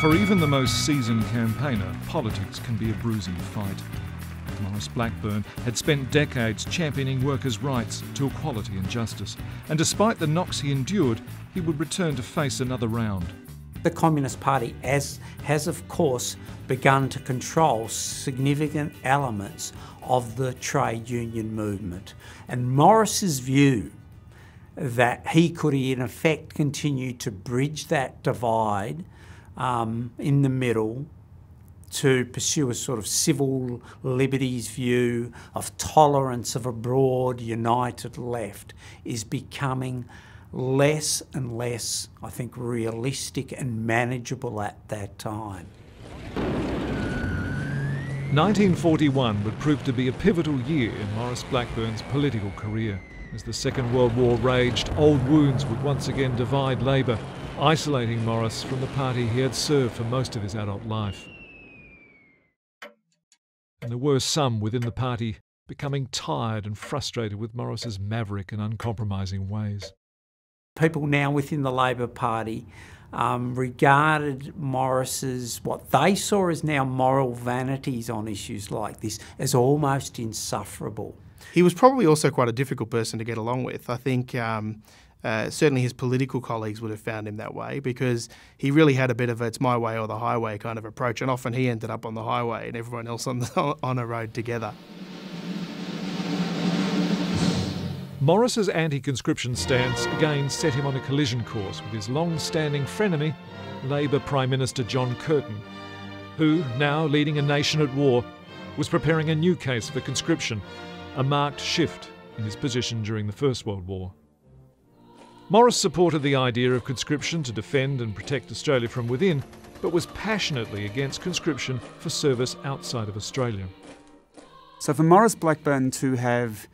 For even the most seasoned campaigner, politics can be a bruising fight. Maurice Blackburn had spent decades championing workers' rights to equality and justice, and despite the knocks he endured, he would return to face another round. The Communist Party has of course begun to control significant elements of the trade union movement, and Maurice's view that he could in effect continue to bridge that divide in the middle to pursue a sort of civil liberties view of tolerance of a broad, united left is becoming less and less, I think, realistic and manageable at that time. 1941 would prove to be a pivotal year in Maurice Blackburn's political career. As the Second World War raged, old wounds would once again divide Labour, isolating Maurice from the party he had served for most of his adult life. And there were some within the party becoming tired and frustrated with Maurice's maverick and uncompromising ways. People now within the Labor Party regarded Maurice's, what they saw as now moral vanities on issues like this, as almost insufferable. He was probably also quite a difficult person to get along with. I think certainly his political colleagues would have found him that way, because he really had a bit of a it's my way or the highway kind of approach, and often he ended up on the highway and everyone else on a road together. Maurice's anti-conscription stance again set him on a collision course with his long-standing frenemy, Labour Prime Minister John Curtin, who, now leading a nation at war, was preparing a new case for conscription, a marked shift in his position during the First World War. Maurice supported the idea of conscription to defend and protect Australia from within, but was passionately against conscription for service outside of Australia. So for Maurice Blackburn to have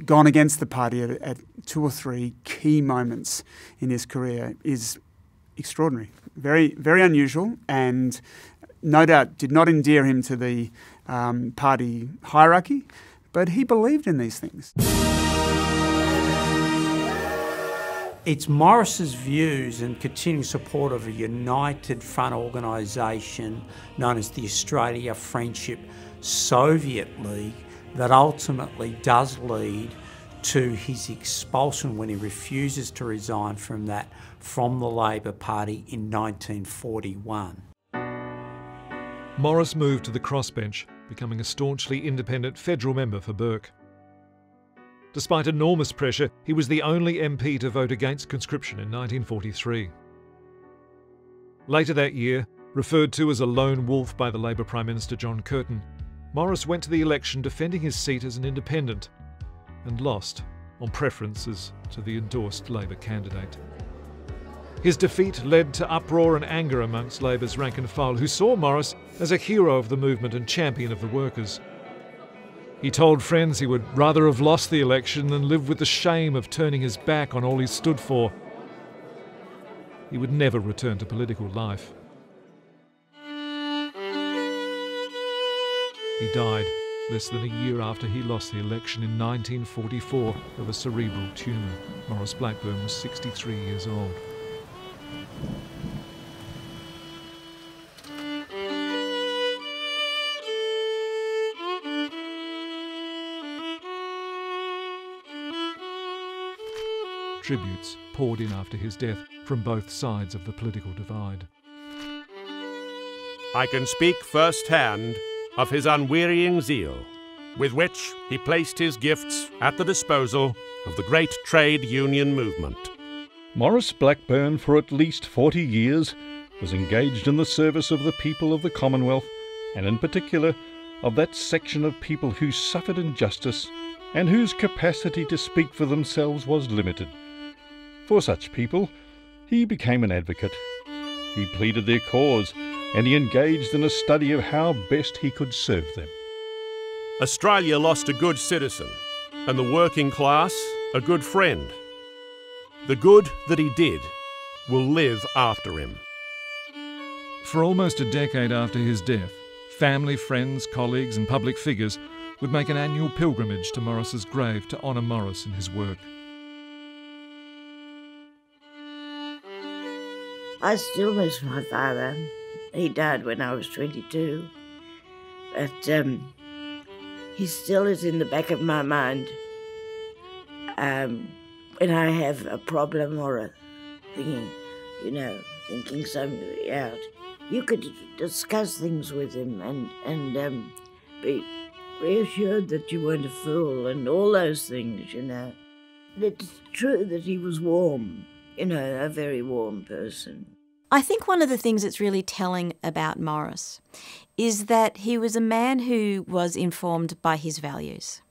gone against the party at two or three key moments in his career is extraordinary, very, very unusual, and no doubt did not endear him to the party hierarchy, but he believed in these things. It's Maurice's views and continued support of a united front organisation known as the Australia Friendship Soviet League that ultimately does lead to his expulsion when he refuses to resign from the Labor Party in 1941. Maurice moved to the crossbench, becoming a staunchly independent federal member for Burke. Despite enormous pressure, he was the only MP to vote against conscription in 1943. Later that year, referred to as a lone wolf by the Labour Prime Minister John Curtin, Maurice went to the election defending his seat as an independent and lost on preferences to the endorsed Labour candidate. His defeat led to uproar and anger amongst Labour's rank and file, who saw Maurice as a hero of the movement and champion of the workers. He told friends he would rather have lost the election than live with the shame of turning his back on all he stood for. He would never return to political life. He died less than a year after he lost the election in 1944 of a cerebral tumour. Maurice Blackburn was 63 years old. Tributes poured in after his death from both sides of the political divide. I can speak firsthand of his unwearying zeal, with which he placed his gifts at the disposal of the great trade union movement. Maurice Blackburn, for at least 40 years, was engaged in the service of the people of the Commonwealth, and in particular of that section of people who suffered injustice and whose capacity to speak for themselves was limited. For such people, he became an advocate. He pleaded their cause, and he engaged in a study of how best he could serve them. Australia lost a good citizen, and the working class a good friend. The good that he did will live after him. For almost a decade after his death, family, friends, colleagues and public figures would make an annual pilgrimage to Maurice's grave to honour Maurice and his work. I still miss my father. He died when I was 22. But he still is in the back of my mind. When I have a problem or a thinking something out, you could discuss things with him and be reassured that you weren't a fool and all those things, It's true that he was warm, a very warm person. I think one of the things that's really telling about Maurice is that he was a man who was informed by his values.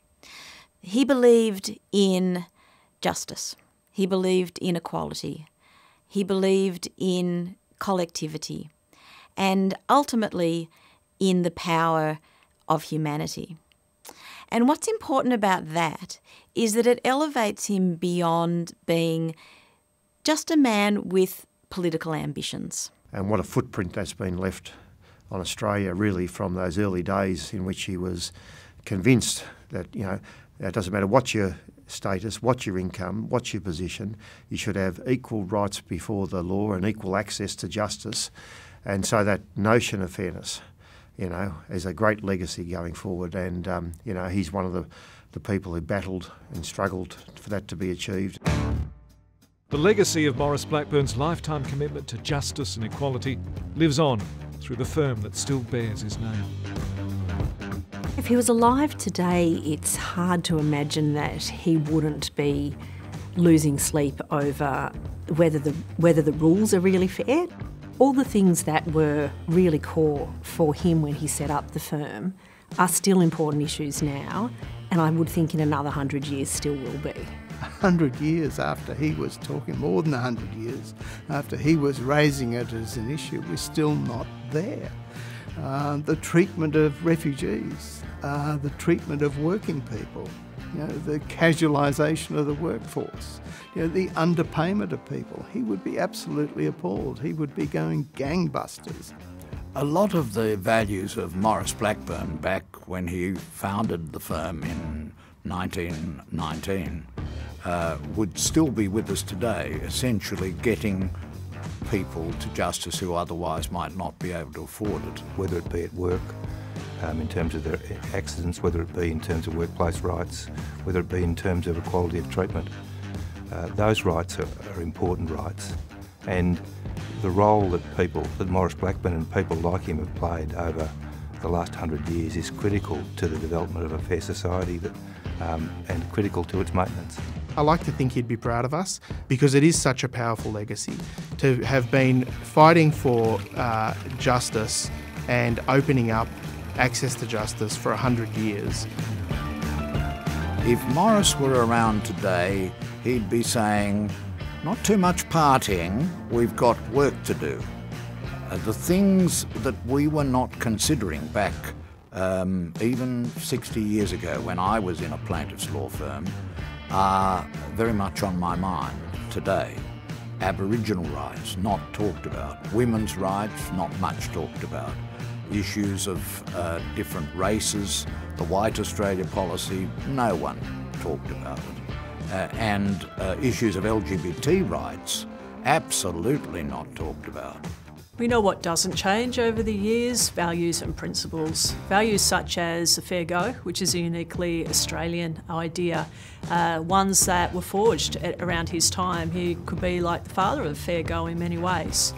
He believed in justice. He believed in equality. He believed in collectivity and ultimately in the power of humanity. And what's important about that is that it elevates him beyond being just a man with political ambitions. And what a footprint that's been left on Australia, really, from those early days in which he was convinced that, it doesn't matter what your status, what's your income, what's your position, you should have equal rights before the law and equal access to justice. And so that notion of fairness, is a great legacy going forward. And, he's one of the people who battled and struggled for that to be achieved. The legacy of Maurice Blackburn's lifetime commitment to justice and equality lives on through the firm that still bears his name. If he was alive today, it's hard to imagine that he wouldn't be losing sleep over whether the rules are really fair. All the things that were really core for him when he set up the firm are still important issues now, and I would think in another 100 years still will be. 100 years after he was talking, more than 100 years after he was raising it as an issue, we're still not there. The treatment of refugees, the treatment of working people, the casualisation of the workforce, the underpayment of people. He would be absolutely appalled. He would be going gangbusters. A lot of the values of Maurice Blackburn back when he founded the firm in 1919 would still be with us today, essentially getting people to justice who otherwise might not be able to afford it. Whether it be at work, in terms of their accidents, whether it be in terms of workplace rights, whether it be in terms of equality of treatment. Those rights are important rights, and the role that Maurice Blackburn and people like him have played over the last 100 years is critical to the development of a fair society and critical to its maintenance. I like to think he'd be proud of us because it is such a powerful legacy to have been fighting for justice and opening up access to justice for 100 years. If Maurice were around today, he'd be saying, not too much partying, we've got work to do. The things that we were not considering back even 60 years ago when I was in a plaintiff's law firm are very much on my mind today. Aboriginal rights, not talked about. Women's rights, not much talked about. Issues of different races, the White Australia policy, no one talked about it. And issues of LGBT rights, absolutely not talked about. We know what doesn't change over the years, values and principles. Values such as a fair go, which is a uniquely Australian idea, ones that were forged around his time. He could be like the father of fair go in many ways.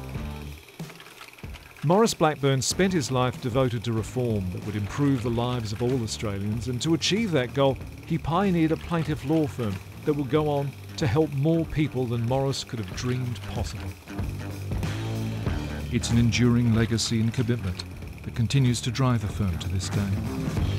Maurice Blackburn spent his life devoted to reform that would improve the lives of all Australians, and to achieve that goal, he pioneered a plaintiff law firm that will go on to help more people than Maurice could have dreamed possible. It's an enduring legacy and commitment that continues to drive the firm to this day.